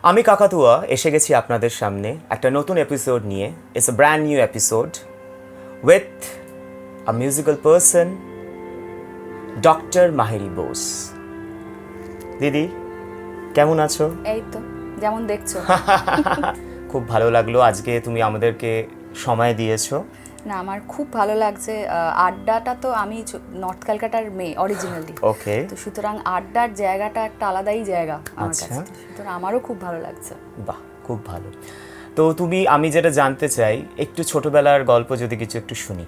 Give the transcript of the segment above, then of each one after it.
আমি কাকাতুয়া এসে গেছি আপনাদের সামনে একটা নতুন এপিসোড নিয়ে। It's a brand new episode with a musical person doctor Maheri Bose. দিদি কেমন আছো? এই তো যেমন দেখছো। খুব ভালো লাগলো আজকে তুমি আমাদেরকে সময় দিয়েছো। না, আমার খুব ভালো লাগছে। আড্ডাটা তো আমি নর্থ ক্যালকাটার মেয়ে অরিজিনালি, ওকে, তো সুতরাং আড্ডার জায়গাটা একটা আলাদাই জায়গা আমার আচ্ছা। কাছে, সুতরাং আমারও খুব ভালো লাগছে। বাহ, খুব ভালো। তো আমি যেটা জানতে চাই, একটু ছোটবেলার গল্প যদি কিছু একটু শুনি।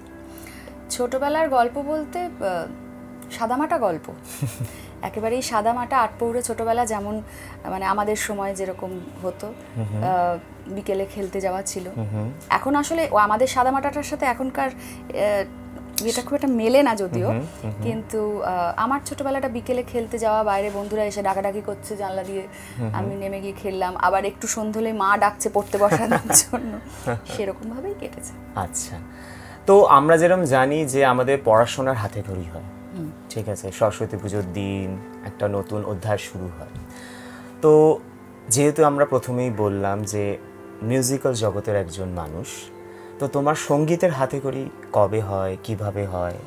ছোটবেলার গল্প বলতে সাদামাটা গল্প, একেবারেই সাদামাটা আটপৌরে ছোটবেলা, যেমন মানে আমাদের সময় যেরকম হতো, বিকেলে খেলতে যাওয়া ছিল। এখন আসলে আমাদের সাদামাটাটার সাথে এখনকার এটা খুব একটা মেলে না যদিও, কিন্তু আমার ছোটবেলাটা বিকেলে খেলতে যাওয়া, বাইরে বন্ধুরা এসে ডাকাডাকি করছে জানলা দিয়ে, আমি নেমে গিয়ে খেললাম, আবার একটু সন্ধ্যে হলে মা ডাকছে পড়তে বসানোর জন্য, সেরকম ভাবেই কেটেছে। আচ্ছা, তো আমরা যেরকম জানি যে আমাদের পড়াশোনার হাতে খড়ি হয়, ঠিক আছে, সরস্বতী পুজোর দিন একটা নতুন অধ্যায় শুরু হয়। তো যেহেতু আমরা প্রথমেই বললাম যে মিউজিক্যাল জগতের একজন মানুষ, তো তোমার সঙ্গীতের হাতে খড়ি কবে হয়, কিভাবে হয়?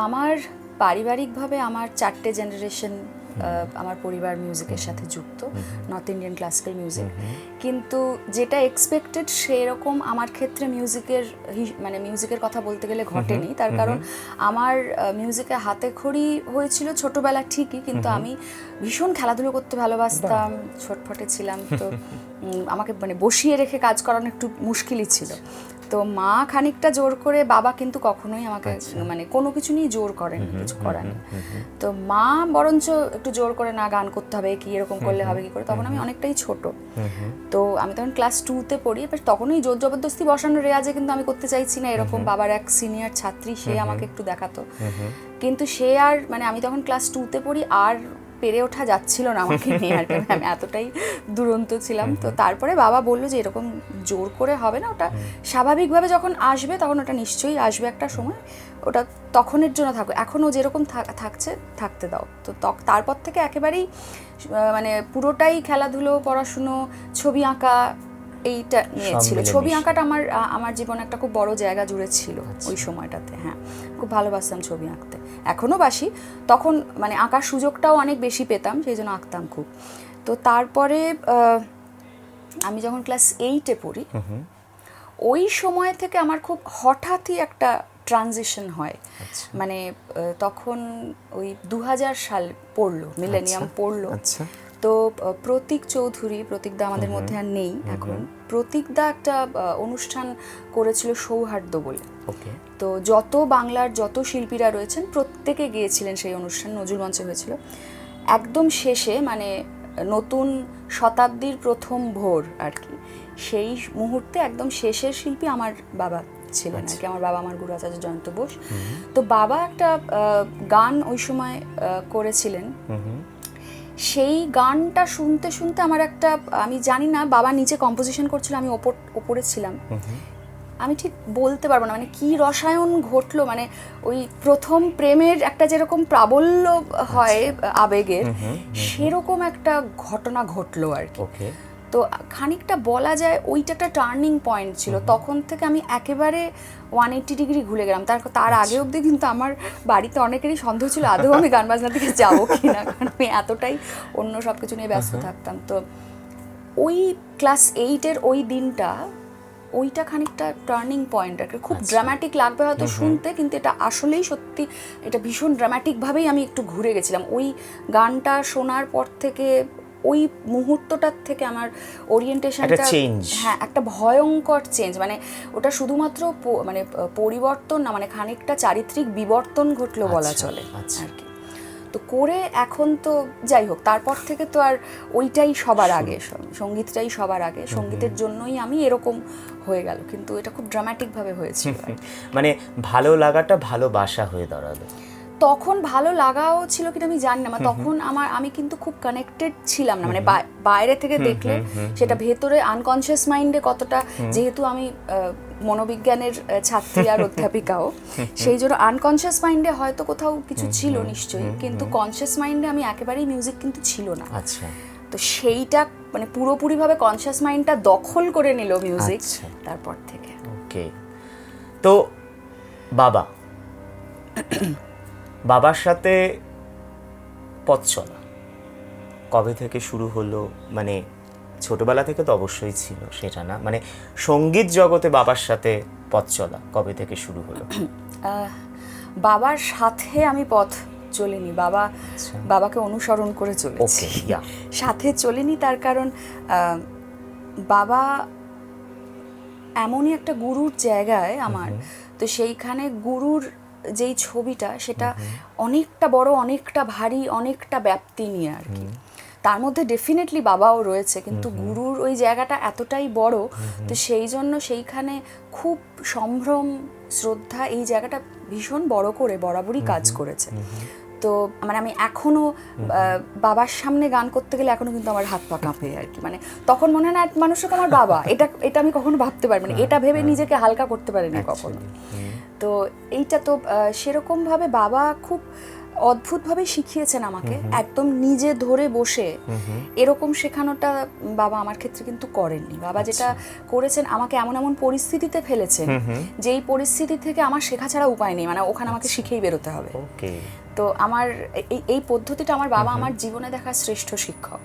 আমার পারিবারিকভাবে আমার 4টে জেনারেশন আমার পরিবার মিউজিকের সাথে যুক্ত, নর্থ ইন্ডিয়ান ক্লাসিক্যাল মিউজিক, কিন্তু যেটা এক্সপেক্টেড সেরকম আমার ক্ষেত্রে মিউজিকের কথা বলতে গেলে ঘটেনি। তার কারণ আমার মিউজিকে হাতে খড়ি হয়েছিল ছোটবেলা ঠিকই, কিন্তু আমি ভীষণ খেলাধুলো করতে ভালোবাসতাম, ছটফটে ছিলাম, তো আমাকে বসিয়ে রেখে কাজ করানো একটু মুশকিলই ছিল। তো মা খানিকটা জোর করে, বাবা কিন্তু কখনোই আমাকে কোনো কিছু নিয়ে জোর করেন, কিছু করার নেই। তো মা বরঞ্চ একটু জোর করে, না গান করতে হবে, কি এরকম করলে হবে কি করে। তখন আমি অনেকটাই ছোট, তো আমি তখন ক্লাস 2-তে পড়ি। এবার তখনই জোর জবরদস্তি বসানো রেয়াজে কিন্তু আমি করতে চাইছি না, এরকম বাবার এক সিনিয়র ছাত্রী, সে আমাকে একটু দেখাতো, কিন্তু সে আর আমি তখন ক্লাস 2-তে পড়ি, আর পেরে ওঠা যাচ্ছিল না আমাকে নিয়ে, আর আমি এতটাই দুরন্ত ছিলাম। তো তারপরে বাবা বললো যে এরকম জোর করে হবে না, ওটা স্বাভাবিকভাবে যখন আসবে তখন ওটা নিশ্চয়ই আসবে একটা সময়, ওটা তখনের জন্য থাকবে, এখনও যেরকম থাকছে থাকতে দাও। তো তারপর থেকে একেবারেই পুরোটাই খেলাধুলো, পড়াশুনো, ছবি আঁকা, এইটা নিয়ে ছিল। ছবি আঁকাটা আমার জীবনে একটা খুব বড় জায়গা জুড়ে ছিল ওই সময়টাতে। হ্যাঁ, খুব ভালোবাসতাম ছবি আঁকতে, এখনও বাসি। তখন আঁকার সুযোগটাও অনেক বেশি পেতাম, সেই জন্য আঁকতাম খুব। তো তারপরে আমি যখন ক্লাস 8-এ পড়ি, ওই সময় থেকে আমার খুব হঠাৎই একটা ট্রানজিশন হয়। তখন ওই 2000 সাল পড়লো, মিলেনিয়াম পড়লো। তো প্রতীকদা আমাদের মধ্যে আর নেই এখন। প্রতীকদা একটা অনুষ্ঠান করেছিল সৌহার্দ্য বলে। তো বাংলার যত শিল্পীরা রয়েছেন প্রত্যেকে গিয়েছিলেন সেই অনুষ্ঠান, নজরুল মঞ্চে হয়েছিল। একদম শেষে নতুন শতাব্দীর প্রথম ভোর আর কি, সেই মুহূর্তে একদম শেষের শিল্পী আমার বাবা ছিলেন আর কি। আমার বাবা আমার গুরু আচার্য জয়ন্ত বোস। তো বাবা একটা গান ওই সময় করেছিলেন, সেই গানটা শুনতে শুনতে আমার একটা, আমি জানি না বাবা নিচে কম্পোজিশন করছিল, আমি ওপরে ছিলাম, আমি ঠিক বলতে পারবো না কি রসায়ন ঘটলো। ওই প্রথম প্রেমের একটা যেরকম প্রাবল্য হয় আবেগের, সেরকম একটা ঘটনা ঘটলো আর কি। তো খানিকটা বলা যায় ওইটা একটা টার্নিং পয়েন্ট ছিল। তখন থেকে আমি একেবারে 180 ডিগ্রি ঘুরে গেলাম। তার আগে অবধি কিন্তু আমার বাড়িতে অনেকেরই সন্দেহ ছিল আদৌ আমি গান বাজনার দিকে যাবো কিনা, কারণ আমি এতটাই অন্য সব কিছু নিয়ে ব্যস্ত থাকতাম। তো ওই ক্লাস 8-এর ওই দিনটা, ওইটা খানিকটা টার্নিং পয়েন্ট আর কি। খুব ড্রামাটিক লাগবে হয়তো শুনতে, কিন্তু এটা আসলেই সত্যি, এটা ভীষণ ড্রামাটিকভাবেই আমি একটু ঘুরে গেছিলাম। ওই গানটা শোনার পর থেকে, ওই মুহূর্তটার থেকে আমার ওরিয়েন্টেশনটা, হ্যাঁ, একটা ভয়ঙ্কর চেঞ্জ। ওটা শুধুমাত্র পরিবর্তন না, খানিকটা চারিত্রিক বিবর্তন ঘটলো বলা চলে আর কি। তো করে এখন তো যাই হোক, তারপর থেকে তো আর ওইটাই সবার আগে, সঙ্গীতটাই সবার আগে, সঙ্গীতের জন্যই আমি এরকম হয়ে গেল। কিন্তু এটা খুব ড্রামাটিকভাবে হয়েছিল, ভালো লাগাটা ভালোবাসা হয়ে দাঁড়ালো। তখন ভালো লাগাও ছিল কিনা আমি জানি না, তখন আমি কিন্তু খুব কানেক্টেড ছিলাম না, বাইরে থেকে দেখলে সেটা ভেতরে আনকনসিয়াস মাইন্ডে কতটা, যেহেতু আমি মনোবিজ্ঞানের ছাত্রী আর অধ্যাপিকাও, সেই জন্য আনকনসিয়াস মাইন্ডে হয়তো কোথাও কিছু ছিল নিশ্চয়ই, কিন্তু কনসিয়াস মাইন্ডে আমি একেবারেই মিউজিক কিন্তু ছিল না। তো সেইটা মানে পুরোপুরিভাবে কনসিয়াস মাইন্ডটা দখল করে নিল মিউজিক আচ্ছা। তারপর থেকে। ওকে, তো বাবা বাবার সাথে পথ চলা কবে থেকে শুরু হলো? মানে ছোটবেলা থেকে তো অবশ্যই ছিল, সেটা না, মানে সঙ্গীত জগতে বাবার সাথে পথ চলা কবে থেকে শুরু হলো? বাবার সাথে আমি পথ চলিনি, বাবাকে অনুসরণ করে চলেছি। সাথে চলিনি তার কারণ বাবা এমনই একটা গুরুর জায়গায় আমার, তো সেইখানে গুরুর যেই ছবিটা সেটা অনেকটা বড়, অনেকটা ভারী, অনেকটা ব্যাপ্তি নিয়ে আর কি। তার মধ্যে ডেফিনেটলি বাবাও রয়েছে, কিন্তু গুরুর ওই জায়গাটা এতটাই বড়, তো সেই জন্য সেইখানে খুব সম্ভ্রম, শ্রদ্ধা, এই জায়গাটা ভীষণ বড় করে বরাবরই কাজ করেছে। তো মানে আমি এখনো বাবার সামনে গান করতে গেলে এখনো কিন্তু আমার হাত পা কাঁপে আর কি। মানে তখন মনে হয় না মানুষটা তো আমার বাবা, এটা আমি কখনো ভাবতে পারি মানে এটা ভেবে নিজেকে হালকা করতে পারিনি কখনো। তো এইটা তো সেরকমভাবে বাবা খুব অদ্ভুতভাবে শিখিয়েছেন আমাকে, একদম নিজে ধরে বসে এরকম শেখানোটা বাবা আমার ক্ষেত্রে কিন্তু করেননি। বাবা যেটা করেছেন, আমাকে এমন এমন পরিস্থিতিতে ফেলেছেন যেই পরিস্থিতি থেকে আমার শেখা ছাড়া উপায় নেই, মানে ওখানে আমাকে শিখেই বেরোতে হবে। তো আমার এই পদ্ধতিটা আমার বাবা আমার জীবনে দেখা শ্রেষ্ঠ শিক্ষক।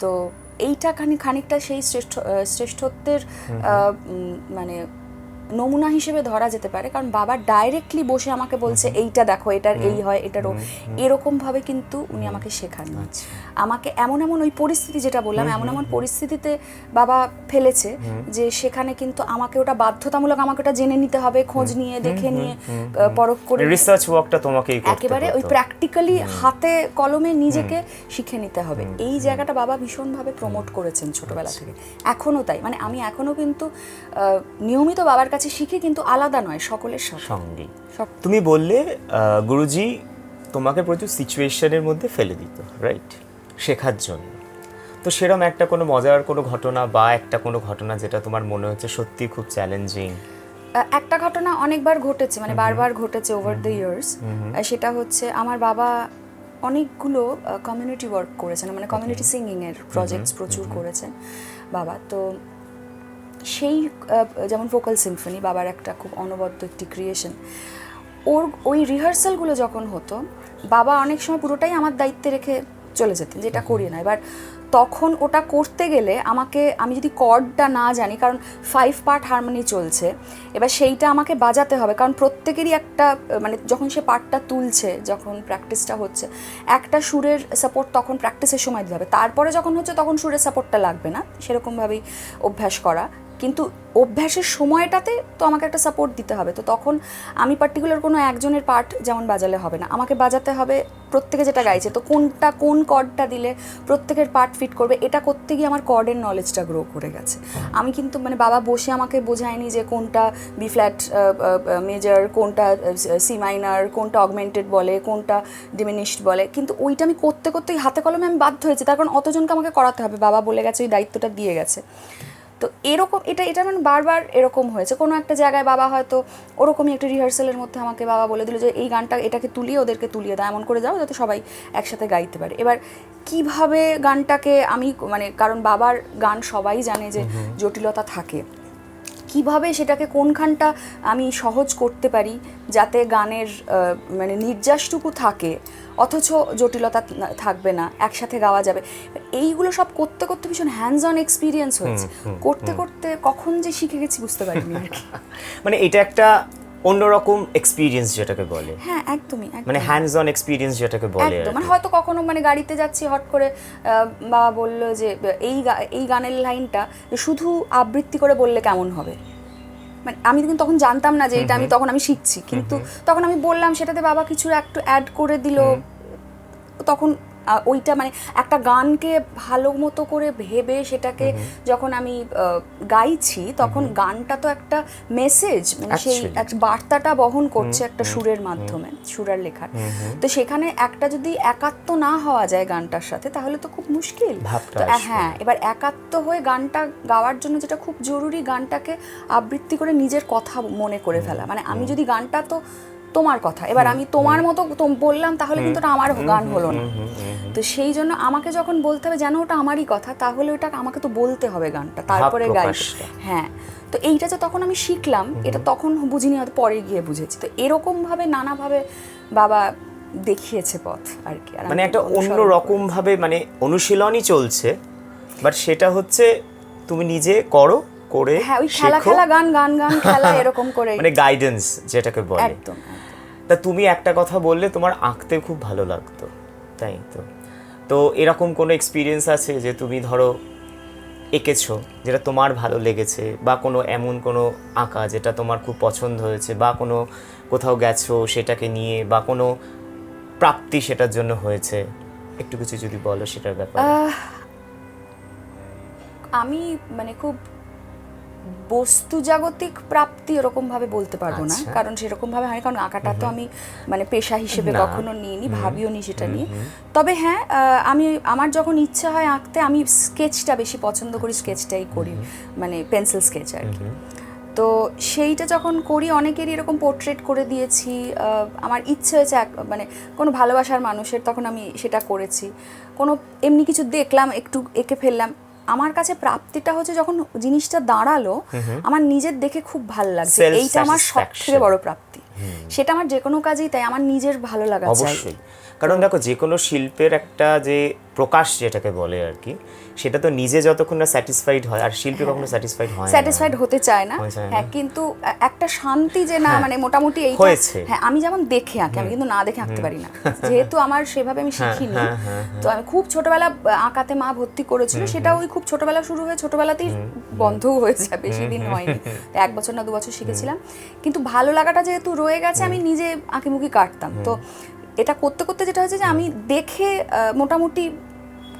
তো এইটা খানিকটা সেই শ্রেষ্ঠত্বের মানে নমুনা হিসেবে ধরা যেতে পারে, কারণ বাবা ডাইরেক্টলি বসে আমাকে বলছে এইটা দেখো, এটার এই হয়, এটারও এরকম ভাবে কিন্তু উনি আমাকে শেখাননি। আমাকে এমন এমন ওই পরিস্থিতি, যেটা বললাম, এমন এমন পরিস্থিতিতে বাবা ফেলেছে যে সেখানে কিন্তু আমাকে ওটা বাধ্যতামূলক, আমাকে ওটা জেনে নিতে হবে, খোঁজ নিয়ে দেখে নিয়ে পরখ করে রিসার্চ ওয়ার্কটা তোমাকেই করতে হবে, একেবারে ওই প্র্যাকটিক্যালি হাতে কলমে নিজেকে শিখে নিতে হবে। এই জায়গাটা বাবা ভীষণভাবে প্রমোট করেছেন ছোটবেলা থেকে, এখনো তাই। মানে আমি এখনো কিন্তু নিয়মিত বাবার কাছে শিখি, কিন্তু আলাদা নয়, সকলের সঙ্গে। তুমি বললে গুরুজি তোমাকে প্রচুর সিচুয়েশনের মধ্যে ফেলে দিত, রাইট, শেখার জন্য। তো সেরকম একটা কোনো মজার কোনো ঘটনা বা একটা কোনো ঘটনা যেটা তোমার মনে হচ্ছে সত্যি খুব চ্যালেঞ্জিং? একটা ঘটনা অনেকবার ঘটেছে, মানে বারবার ঘটেছে ওভার দ্য ইয়ার্স। সেটা হচ্ছে আমার বাবা অনেকগুলো কমিউনিটি ওয়ার্ক করেছেন, মানে কমিউনিটি সিঙ্গিং এর প্রজেক্টস প্রচুর করেছেন বাবা। তো সেই যেমন ভোকাল সিম্ফনি বাবার একটা খুব অনবদ্য একটি ক্রিয়েশন, ওই রিহার্সালগুলো যখন হতো বাবা অনেক সময় পুরোটাই আমার দায়িত্বে রেখে চলে যেতেন, যেটা করিয়ে না। এবার তখন ওটা করতে গেলে আমি যদি কর্ডটা না জানি, কারণ 5 পার্ট হারমোনি চলছে, এবার সেইটা আমাকে বাজাতে হবে, কারণ প্রত্যেকেরই একটা মানে যখন সে পার্টটা তুলছে, যখন প্র্যাকটিসটা হচ্ছে, একটা সুরের সাপোর্ট তখন প্র্যাকটিসের সময় দিতে হবে, তারপরে যখন হচ্ছে তখন সুরের সাপোর্টটা লাগবে না, সেরকমভাবেই অভ্যাস করা। কিন্তু অভ্যাসের সময়টাতে তো আমাকে একটা সাপোর্ট দিতে হবে। তো তখন আমি পার্টিকুলার কোনো একজনের পার্ট যেমন বাজালে হবে না, আমাকে বাজাতে হবে প্রত্যেকে যেটা গাইছে, তো কোন কর্ডটা দিলে প্রত্যেকের পার্ট ফিট করবে, এটা করতে গিয়ে আমার কর্ডের নলেজটা গ্রো করে গেছে। আমি কিন্তু মানে বাবা বসে আমাকে বোঝায়নি যে কোনটা বি ফ্ল্যাট মেজর, কোনটা সি মাইনার, কোনটা অগমেন্টেড বলে, কোনটা ডিমিনিশড বলে, কিন্তু ওইটা আমি করতে করতেই হাতে কলমে আমি বাধ্য হয়েছি, তার কারণ অতজনকে আমাকে করাতে হবে, বাবা বলে গেছে, ওই দায়িত্বটা দিয়ে গেছে। তো এরকম এটা মানে বারবার এরকম হয়েছে। কোনো একটা জায়গায় বাবা হয়তো ওরকমই একটা রিহার্সালের মধ্যে আমাকে বাবা বলে দিল যে এই গানটা এটাকে তুলিয়ে ওদেরকে তুলিয়ে দাও, এমন করে যাও যাতে সবাই একসাথে গাইতে পারে। এবার কিভাবে গানটাকে আমি মানে, কারণ বাবার গান সবাই জানে যে জটিলতা থাকে, কিভাবে সেটাকে কোনখানটা আমি সহজ করতে পারি যাতে গানের মানে নির্যাসটুকু থাকে অথচ জটিলতা থাকবে না, একসাথে গাওয়া যাবে। এইগুলো সব করতে করতে ভীষণ হ্যান্ডস অন এক্সপিরিয়েন্স হয়েছে, করতে করতে কখন যে শিখে গেছি বুঝতে পারিনি আর কি। মানে এটা একটা অন্যরকম এক্সপিরিয়েন্স যেটাকে বলে। হ্যাঁ একদমই, মানে হ্যান্ডস অন এক্সপিরিয়েন্স যেটাকে বলে। একদম, মানে হয়তো কখনো মানে গাড়িতে যাচ্ছি, হট করে বাবা বললো যে এই গানের লাইনটা শুধু আবৃত্তি করে বললে কেমন হবে। মানে আমি কিন্তু তখন জানতাম না যে এটা আমি শিখছি, কিন্তু তখন আমি বললাম, সেটাতে বাবা কিছু একটু অ্যাড করে দিল। তখন ওইটা মানে একটা গানকে ভালো মতো করে ভেবে সেটাকে যখন আমি গাইছি, তখন গানটা তো একটা মেসেজ, মানে সেই একটা বার্তাটা বহন করছে একটা সুরের মাধ্যমে, সুরের লেখার। তো সেখানে একটা যদি একাত্ম না হওয়া যায় গানটার সাথে, তাহলে তো খুব মুশকিল। তো হ্যাঁ, এবার একাত্ম হয়ে গানটা গাওয়ার জন্য যেটা খুব জরুরি, গানটাকে আবৃত্তি করে নিজের কথা মনে করে ফেলা। মানে আমি যদি গানটা তো তোমার কথা, এবার আমি তোমার মতো বললাম তাহলে কিন্তু ওটা আমার গান হলো না। তো সেই জন্য আমাকে যখন বলতে হবে যেন ওটা আমারই কথা, তাহলে ওটা আমাকে তো বলতে হবে গানটা, তারপরে গাইতে। হ্যাঁ, তো এইটা যে তখন আমি শিখলাম, এটা তখন বুঝিনি, হয়তো পরে গিয়ে বুঝেছি। তো এরকম ভাবে নানাভাবে বাবা দেখিয়েছে পথ আর কি। মানে একটা অন্য রকম ভাবে মানে অনুশীলনই চলছে, বাট সেটা হচ্ছে তুমি নিজে করো, করে হ্যাঁ, ওই খেলা খেলা গান গান গান খেলা এরকম করে, মানে গাইডেন্স যেটাকে বলে। একদম। তা তুমি একটা কথা বললে তোমার আঁকতে খুব ভালো লাগতো, তাই তো? তো এরকম কোনো এক্সপিরিয়েন্স আছে যে তুমি ধরো এঁকেছো যেটা তোমার ভালো লেগেছে, বা কোনো এমন কোনো আঁকা যেটা তোমার খুব পছন্দ হয়েছে, বা কোনো কোথাও গেছো সেটাকে নিয়ে, বা কোনো প্রাপ্তি সেটার জন্য হয়েছে, একটু কিছু যদি বলো সেটার ব্যাপারে। আমি মানে খুব বস্তু জাগতিক প্রাপ্তি ওরকম ভাবে বলতে পারবো না, কারণ সেরকম ভাবে হয়, কারণ আঁকাটা তো আমি মানে পেশা হিসেবে কখনো নিইনি, ভাবিও নি সেটা নিয়ে। তবে হ্যাঁ, আমি আমার যখন ইচ্ছা হয় আঁকতে, আমি স্কেচটা বেশি পছন্দ করি, স্কেচটাই করি, মানে পেন্সিল স্কেচ আর কি। তো সেইটা যখন করি, অনেকেরই এরকম পোর্ট্রেট করে দিয়েছি, আমার ইচ্ছে হয়েছে মানে কোনো ভালোবাসার মানুষের, তখন আমি সেটা করেছি। কোনো এমনি কিছু দেখলাম, একটু এঁকে ফেললাম। আমার কাছে প্রাপ্তিটা হচ্ছে যখন জিনিসটা দাঁড়ালো, আমার নিজের দেখে খুব ভালো লাগছে, এইটা আমার সবথেকে বড় প্রাপ্তি। সেটা আমার যে কোনো কাজেই তাই, আমার নিজের ভালো লাগা চাই। অবশ্যই, কারণ দেখো যে কোনো শিল্পের একটা যে প্রকাশ যেটাকে বলে আর কি, সেটা তো নিজে যতক্ষণ না স্যাটিসফাইড হয়, আর শিল্পী কখনো স্যাটিসফাইড হয় না, স্যাটিসফাইড হতে চায় না। হ্যাঁ, কিন্তু একটা শান্তি যে না, মানে মোটামুটি এইটা। হ্যাঁ, আমি যেমন দেখে আঁকি, আমি কিন্তু না দেখে আঁকতে পারি না, যেহেতু আমার সেভাবে আমি শিখিনি। তো আমি খুব ছোটবেলা আঁকাতে মা ভর্তি করেছিল, সেটা ওই খুব ছোটবেলা শুরু হয়ে ছোটবেলাতেই বন্ধও হয়ে যায়, বেশি দিন হয়নি, 1 বছর না 2 বছর শিখেছিলাম। কিন্তু ভালো লাগাটা যেহেতু রয়ে গেছে, আমি নিজে আঁকিমুখি কাটতাম। তো এটা করতে করতে যেটা হয়েছে যে আমি দেখে মোটামুটি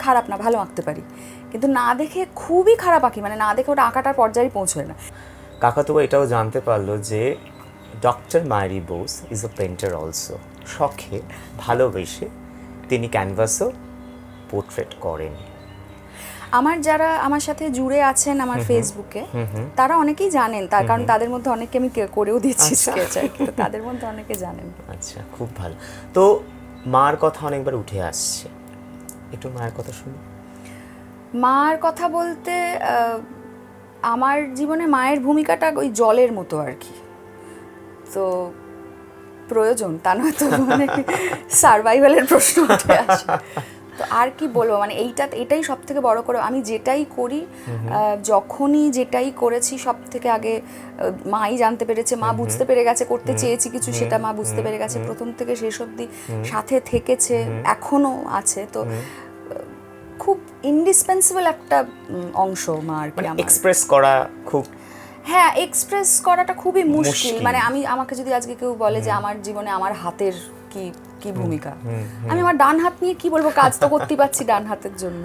খারাপ না, ভালো আঁকতে পারি, কিন্তু না দেখে খুবই খারাপ আঁকি, মানে না দেখে ওটা আঁকাটার পর্যায়ে পৌঁছয় না। কাকাতুয়া এটাও জানতে পারলো যে doctor Mayeri Bose is a painter also. শখে ভালোবেসে তিনি ক্যানভাসও পোর্ট্রেট করেন। আমার যারা আমার সাথে জুড়ে আছেন আমার ফেসবুকে, তারা অনেকেই জানেন, তার কারণ তাদের মধ্যে অনেকে আমি করেও দিচ্ছি স্কেচ আর কি, তাদের মধ্যে অনেকে জানেন। আচ্ছা, খুব ভালো। তো মার কথা অনেকবার উঠে আসছে, একটু মায়ের কথা শুনি। মার কথা বলতে আমার জীবনে মায়ের ভূমিকাটা ওই জলের মতো আর কি। তো প্রয়োজন, তা নয় তো মানে সার্ভাইভালের প্রশ্ন উঠে আসে। তো আর কি বলবো, মানে এটাই সব থেকে বড় করে আমি যেটাই করি, যখনই যেটাই করেছি, সব থেকে আগে মাই জানতে পেরেছে, মা বুঝতে পেরে গেছে, করতে চেয়েছি কিছু, সেটা মা বুঝতে পেরে গেছে, প্রথম থেকে শেষ অবধি সাথে থেকেছে, এখনো আছে। তো খুব ইন্ডিসপেন্সিবল একটা অংশ মা আর কি আমার। এক্সপ্রেস করা খুব, হ্যাঁ, এক্সপ্রেস করাটা খুবই মুশকিল। মানে আমাকে যদি আজকে কেউ বলে যে আমার জীবনে আমার হাতের কি ভূমিকা, আমি আমার ডান হাত নিয়ে কি বলবো, কাজ তো করতেই পারছি ডান হাতের জন্য।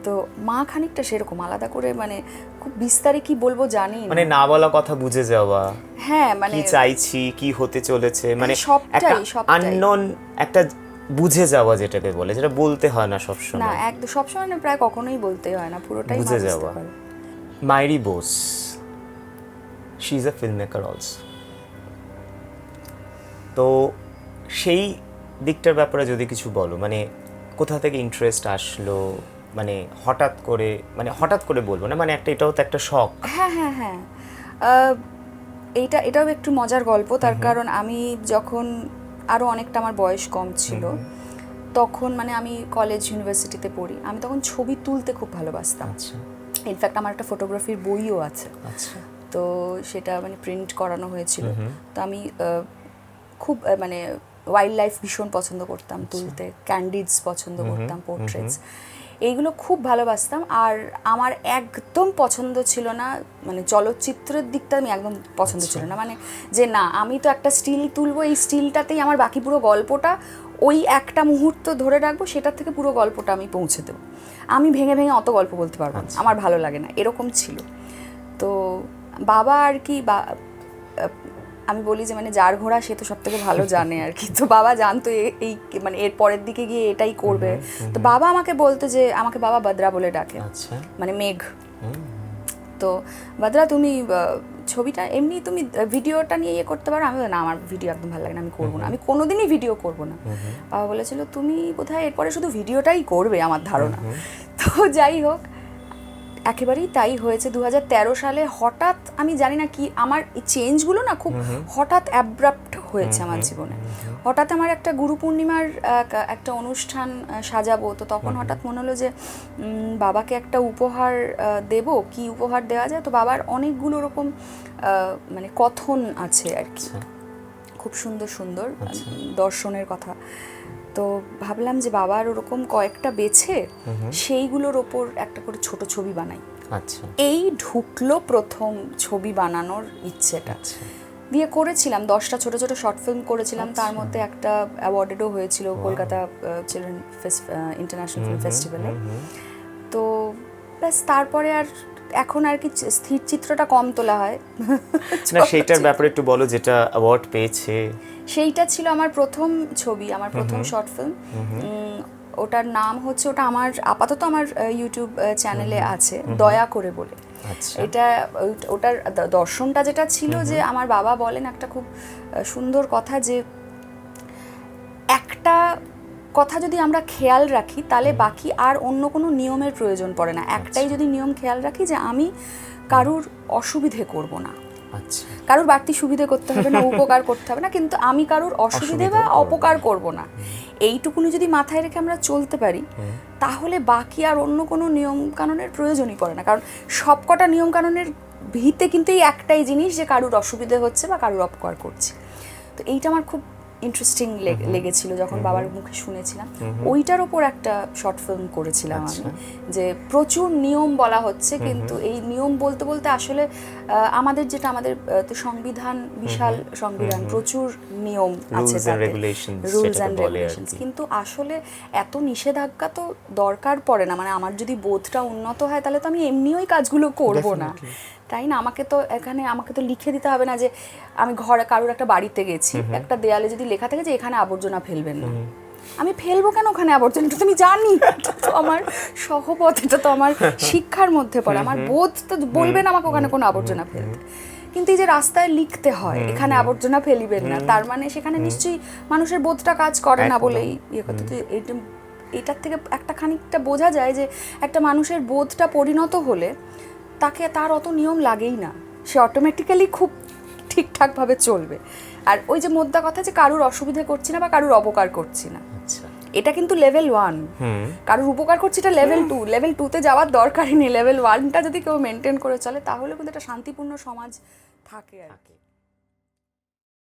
তো মা খানিকটা সেরকম, আলাদা করে মানে খুব বিস্তারে কি বলবো জানি না, মানে না বলা কথা বুঝে যাওয়া, হ্যাঁ মানে কি চাইছি, কি হতে চলেছে, মানে সবটাই আননোন একটা বুঝে যাওয়া যেটাকে বলে, যেটা বলতে হয় না সবসময়। না, একদম সবসময় না, প্রায় কখনোই বলতেই হয় না, পুরোটাই বুঝে যাওয়া। Mayeri Bose, she is a film maker also. তো সেই দিকটার ব্যাপারে যদি কিছু বলো, মানে কোথা থেকে ইন্টারেস্ট আসলো, মানে হঠাৎ করে বলবো না, মানে এটাও তো একটা শখ। হ্যাঁ হ্যাঁ হ্যাঁ, এটাও একটু মজার গল্প। তার কারণ আমি যখন আরও অনেকটা আমার বয়স কম ছিল, তখন মানে আমি কলেজ ইউনিভার্সিটিতে পড়ি, আমি তখন ছবি তুলতে খুব ভালোবাসতাম। আচ্ছা, ইনফ্যাক্ট আমার একটা ফটোগ্রাফির বইও আছে। আচ্ছা, তো সেটা মানে প্রিন্ট করানো হয়েছিল। তো আমি খুব মানে ওয়াইল্ড লাইফ ভীষণ পছন্দ করতাম তুলতে, ক্যান্ডিডস পছন্দ করতাম, পোর্ট্রেটস, এইগুলো খুব ভালোবাসতাম। আর আমার একদম পছন্দ ছিল না, মানে চলচ্চিত্রের দিকটা আমি একদম পছন্দ ছিল না, মানে যে না আমি তো একটা স্টিল তুলবো, এই স্টিলটাতেই আমার বাকি পুরো গল্পটা, ওই একটা মুহূর্ত ধরে রাখবো, সেটার থেকে পুরো গল্পটা আমি পৌঁছে দেবো, আমি ভেঙে ভেঙে অত গল্প বলতে পারবো না, আমার ভালো লাগে না, এরকম ছিল। তো বাবা আর কি, আমি বলি যে মানে যার ঘোড়া সে তো সব থেকে ভালো জানে আর কি। তো বাবা জানতো এই মানে এর পরের দিকে গিয়ে এটাই করবে। তো বাবা আমাকে বলতো যে, আমাকে বাবা বদরা বলে ডাকে, মানে মেঘ। তো বদরা ছবিটা এমনি তুমি ভিডিওটা নিয়ে ইয়ে করতে পারো। আমি বললাম, না আমার ভিডিও একদম ভালো লাগে না, আমি করবো না, আমি কোনোদিনই ভিডিও করবো না। বাবা বলেছিল তুমি বোধহয় এরপরে শুধু ভিডিওটাই করবে, আমার ধারণা। তো যাই হোক, একেবারেই তাই হয়েছে। 2013 সালে হঠাৎ, আমি জানি না কি, আমার এই চেঞ্জগুলো না খুব হঠাৎ অ্যাব্রাপ্ট হয়েছে আমার জীবনে। হঠাৎ আমার একটা গুরু পূর্ণিমার একটা অনুষ্ঠান সাজাবো, তো তখন হঠাৎ মনে হলো যে বাবাকে একটা উপহার দেব, কি উপহার দেওয়া যায়। তো বাবার অনেকগুলো ওরকম মানে কথন আছে আর কি, খুব সুন্দর সুন্দর দর্শনের কথা। তো ভাবলাম যে বাবার ওরকম কয়েকটা বেছে সেইগুলোর ওপর একটা করে ছোট ছবি বানাই। আচ্ছা, এই ঢুকলো প্রথম ছবি বানানোর ইচ্ছেটা। দিয়ে করেছিলাম 10টা ছোট ছোট শর্ট ফিল্ম করেছিলাম, তার মধ্যে একটা অ্যাওয়ার্ডেডও হয়েছিল কলকাতা চিলড্রেন ইন্টারন্যাশনাল ফিল্ম ফেস্টিভ্যালে। তো ব্যাস, তারপরে আর এখন আর কি স্থির চিত্রটা কম তোলা হয় না সেইটার ব্যাপারে একটু বলো, যেটা অ্যাওয়ার্ড পেয়েছে। সেইটা ছিল আমার প্রথম ছবি, আমার প্রথম শর্ট ফিল্ম। ওটার নাম হচ্ছে, ওটা আমার আপাতত আমার ইউটিউব চ্যানেলে আছে, দয়া করে বলে। এটা ওটার দর্শনটা যেটা ছিল যে আমার বাবা বলেন একটা খুব সুন্দর কথা, যে একটা কথা যদি আমরা খেয়াল রাখি তাহলে বাকি আর অন্য কোনো নিয়মের প্রয়োজন পড়ে না। একটাই যদি নিয়ম খেয়াল রাখি, যে আমি কারুর অসুবিধে করব না, কারুর বাড়তি সুবিধে করতে হবে না, উপকার করতে হবে না, কিন্তু আমি কারুর অসুবিধে বা অপকার করব না, এইটুকুনি যদি মাথায় রেখে আমরা চলতে পারি, তাহলে বাকি আর অন্য কোনো নিয়ম কানুনের প্রয়োজনই পড়ে না। কারণ সবকটা নিয়ম কানুনের ভিতে কিন্তু এই একটাই জিনিস, যে কারুর অসুবিধে হচ্ছে বা কারুর অপকার করছে। তো এইটা আমার খুব ইন্টারেস্টিং লেগেছিল যখন বাবার মুখে শুনেছিলাম। ওইটার ওপর একটা শর্ট ফিল্ম করেছিলাম আমি, যে প্রচুর নিয়ম বলা হচ্ছে, কিন্তু এই নিয়ম বলতে বলতে আসলে আমাদের যেটা, আমাদের তো সংবিধান, বিশাল সংবিধান, প্রচুর নিয়ম আছে, রুলস অ্যান্ড রেগুলেশনস, কিন্তু আসলে এত নিষেধাজ্ঞা তো দরকার পড়ে না। মানে আমার যদি বোধটা উন্নত হয়, তাহলে তো আমি এমনিও এই কাজগুলো করবো না, তাই না? আমাকে তো লিখে দিতে হবে না যে আমি ঘরে কারোর একটা বাড়িতে গেছি, একটা দেয়ালে যদি লেখা থাকে যে এখানে আবর্জনা ফেলবেন না, আমি ফেলবো কেন ওখানে আবর্জনা? এটা তো আমি জানি, এটা তো আমার সহবত, এটা তো আমার শিক্ষার মধ্যে পড়ে, আমার বোধ তো বলবে না আমাকে ওখানে কোনো আবর্জনা ফেলতে। কিন্তু এই যে রাস্তায় লিখতে হয় এখানে আবর্জনা ফেলিবেন না, তার মানে সেখানে নিশ্চয়ই মানুষের বোধটা কাজ করে না বলেই ইয়ে করতে। তো এটার থেকে একটা খানিকটা বোঝা যায় যে একটা মানুষের বোধটা পরিণত হলে তাকে তার অত নিয়ম লাগেই না, সে অটোমেটিক্যালি খুব ঠিকঠাকভাবে চলবে। আর ওই যে মোদ্দা কথা, যে কারুর অসুবিধা করছি না বা কারুর অপকার করছি না, এটা কিন্তু লেভেল 1। কারুর উপকার করছি, এটা লেভেল 2। লেভেল 2-তে যাওয়ার দরকারই নেই। লেভেল 1টা যদি কেউ মেনটেন করে চলে, তাহলে কিন্তু একটা শান্তিপূর্ণ সমাজ থাকে আর কি।